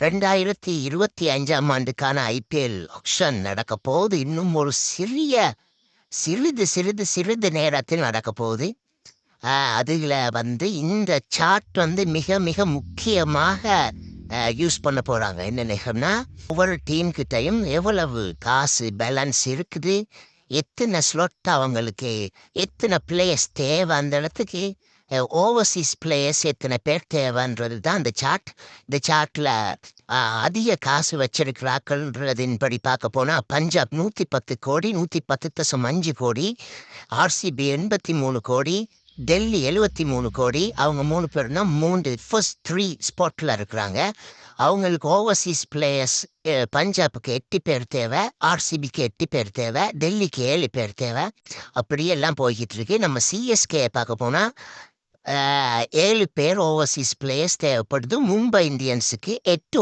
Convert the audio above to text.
2025ஆம் ஆண்டுக்கான IPL action நடக்க போகுது. இன்னும் ஒரு சிறிது சிறிது சிறிது நேரத்தில் நடக்க போகுது. அதில் இந்த சார்ட் மிக மிக முக்கியமாக யூஸ் பண்ண போகிறாங்க. என்னென்னா, ஒவ்வொரு டீம் கிட்டையும் எவ்வளவு காசு பேலன்ஸ் இருக்குது, எத்தனை ஸ்லொட் அவங்களுக்கு, எத்தனை பிளேயர்ஸ் தேவை அந்த இடத்துக்கு, ஓவர்சீஸ் பிளேயர்ஸ் எத்தனை பேர் தேவைன்றது தான் இந்த சார்ட். இந்த சார்ட்டில் அதிக காசு வச்சிருக்கிறார்கள்ன்றதின்படி பார்க்க போனால் பஞ்சாப் 110 கோடி, 110.5 கோடி, ஆர்சிபி 83 கோடி, டெல்லி 73 கோடி. அவங்க 3 பேர்னா 3 ஃபர்ஸ்ட் 3 ஸ்பாட்டில் இருக்கிறாங்க. அவங்களுக்கு ஓவர்சீஸ் பிளேயர்ஸ் பஞ்சாபுக்கு 8 பேர் தேவை, ஆர்சிபிக்கு 8 பேர் தேவை, டெல்லிக்கு 7 பேர் தேவை. அப்படியெல்லாம் போய்கிட்டு இருக்கு. நம்ம சிஎஸ்கே பார்க்க போனால் 7 பேர் ஓவர்சீஸ் பிளேயர்ஸ் தேவைப்படுது. மும்பை இந்தியன்ஸுக்கு 8